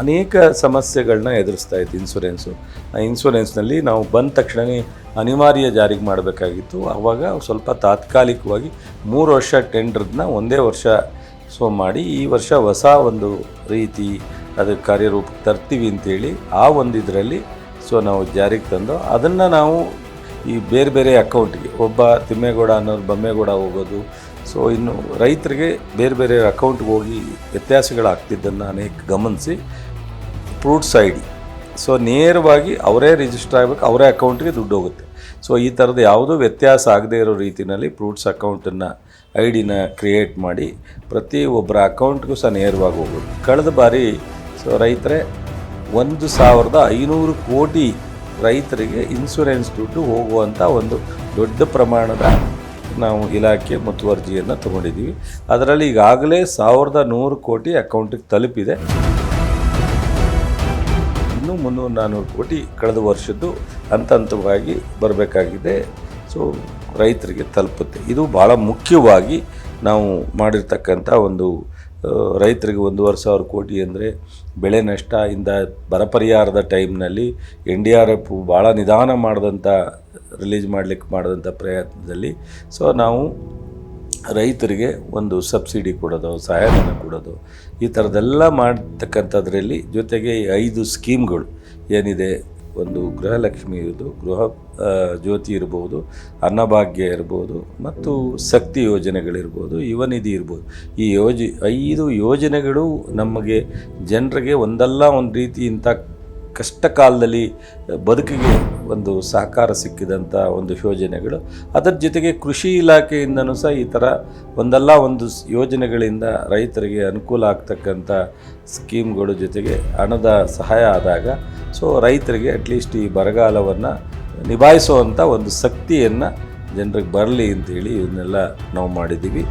ಅನೇಕ ಸಮಸ್ಯೆಗಳನ್ನ ಎದುರಿಸ್ತಾ ಇತ್ತು ಇನ್ಶೂರೆನ್ಸ್ನಲ್ಲಿ ನಾವು ಬಂದ ತಕ್ಷಣವೇ ಅನಿವಾರ್ಯ ಜಾರಿಗೆ ಮಾಡಬೇಕಾಗಿತ್ತು. ಆವಾಗ ಸ್ವಲ್ಪ ತಾತ್ಕಾಲಿಕವಾಗಿ 3 ವರ್ಷ ಟೆಂಡರ್ನ ಒಂದೇ ವರ್ಷ ಮಾಡಿ ಈ ವರ್ಷ ಹೊಸ ಒಂದು ರೀತಿ ಅದಕ್ಕೆ ಕಾರ್ಯರೂಪಕ್ಕೆ ತರ್ತೀವಿ ಅಂತೇಳಿ ಆ ಒಂದು ಇದರಲ್ಲಿ ನಾವು ಜಾರಿಗೆ ತಂದು ಅದನ್ನು ನಾವು ಈ ಬೇರೆ ಬೇರೆ ಅಕೌಂಟ್ಗೆ ಒಬ್ಬ ತಿಮ್ಮೇಗೌಡ ಅನ್ನೋರು ಬಮ್ಮೇಗೌಡ ಹೋಗೋದು, ಇನ್ನು ರೈತರಿಗೆ ಬೇರೆ ಬೇರೆ ಅಕೌಂಟ್ಗೆ ಹೋಗಿ ವ್ಯತ್ಯಾಸಗಳಾಗ್ತಿದ್ದನ್ನು ಅನೇಕ ಗಮನಿಸಿ ಫ್ರೂಟ್ಸ್ ಐ ಡಿ ನೇರವಾಗಿ ಅವರೇ ರಿಜಿಸ್ಟರ್ ಆಗಬೇಕು, ಅವರೇ ಅಕೌಂಟ್ಗೆ ದುಡ್ಡು ಹೋಗುತ್ತೆ. ಈ ಥರದ ಯಾವುದೂ ವ್ಯತ್ಯಾಸ ಆಗದೇ ಇರೋ ರೀತಿಯಲ್ಲಿ ಫ್ರೂಟ್ಸ್ ಅಕೌಂಟನ್ನು ಐ ಡಿನ ಕ್ರಿಯೇಟ್ ಮಾಡಿ ಪ್ರತಿ ಒಬ್ಬರ ಅಕೌಂಟ್ಗೂ ನೇರವಾಗಿ ಹೋಗೋದು. ಕಳೆದ ಬಾರಿ ರೈತರೇ 1,500 ಕೋಟಿ ರೈತರಿಗೆ ಇನ್ಶೂರೆನ್ಸ್ ದುಡ್ಡು ಹೋಗುವಂಥ ಒಂದು ದೊಡ್ಡ ಪ್ರಮಾಣದ ನಾವು ಇಲಾಖೆ ಮುತುವರ್ಜಿಯನ್ನು ತಗೊಂಡಿದ್ದೀವಿ. ಅದರಲ್ಲಿ ಈಗಾಗಲೇ 1,100 ಕೋಟಿ ಅಕೌಂಟಿಗೆ ತಲುಪಿದೆ. ಇನ್ನೂ 300-400 ಕೋಟಿ ಕಳೆದ ವರ್ಷದ್ದು ಹಂತವಾಗಿ ಬರಬೇಕಾಗಿದೆ. ರೈತರಿಗೆ ತಲುಪುತ್ತೆ. ಇದು ಭಾಳ ಮುಖ್ಯವಾಗಿ ನಾವು ಮಾಡಿರ್ತಕ್ಕಂಥ ಒಂದು ರೈತರಿಗೆ 1,500 ಕೋಟಿ ಅಂದರೆ ಬೆಳೆ ನಷ್ಟದಿಂದ ಬರ ಪರಿಹಾರದ ಟೈಮ್ನಲ್ಲಿ NDRF ಭಾಳ ನಿಧಾನ ರಿಲೀಸ್ ಮಾಡಿದಂಥ ಪ್ರಯತ್ನದಲ್ಲಿ ನಾವು ರೈತರಿಗೆ ಒಂದು ಸಬ್ಸಿಡಿ ಕೊಡೋದು, ಸಹಾಯಧನ ಕೊಡೋದು, ಈ ಥರದ್ದೆಲ್ಲ ಮಾಡ್ತಕ್ಕಂಥದ್ರಲ್ಲಿ ಜೊತೆಗೆ 5 ಸ್ಕೀಮ್ಗಳು ಏನಿದೆ, ಒಂದು ಗೃಹಲಕ್ಷ್ಮಿ ಇರ್ಬೋದು, ಗೃಹ ಜ್ಯೋತಿ ಇರ್ಬೋದು, ಅನ್ನಭಾಗ್ಯ ಇರ್ಬೋದು, ಮತ್ತು ಶಕ್ತಿ ಯೋಜನೆಗಳಿರ್ಬೋದು, ಯುವ ನಿಧಿ ಇರ್ಬೋದು. ಈ 5 ಯೋಜನೆಗಳು ನಮಗೆ ಜನರಿಗೆ ಒಂದಲ್ಲ ಒಂದು ರೀತಿ ಇಂಥ ಕಷ್ಟ ಕಾಲದಲ್ಲಿ ಬದುಕಿಗೆ ಒಂದು ಸಹಕಾರ ಸಿಕ್ಕಿದಂಥ ಒಂದು ಯೋಜನೆಗಳು. ಅದರ ಜೊತೆಗೆ ಕೃಷಿ ಇಲಾಖೆಯಿಂದನೂ ಈ ಥರ ಒಂದಲ್ಲ ಒಂದು ಯೋಜನೆಗಳಿಂದ ರೈತರಿಗೆ ಅನುಕೂಲ ಆಗ್ತಕ್ಕಂಥ ಸ್ಕೀಮ್ಗಳು ಜೊತೆಗೆ ಹಣದ ಸಹಾಯ ಆದಾಗ ರೈತರಿಗೆ ಅಟ್ಲೀಸ್ಟ್ ಈ ಬರಗಾಲವನ್ನು ನಿಭಾಯಿಸುವಂಥ ಒಂದು ಶಕ್ತಿಯನ್ನು ಜನರಿಗೆ ಬರಲಿ ಅಂತೇಳಿ ಇವನ್ನೆಲ್ಲ ನಾವು ಮಾಡಿದ್ದೀವಿ.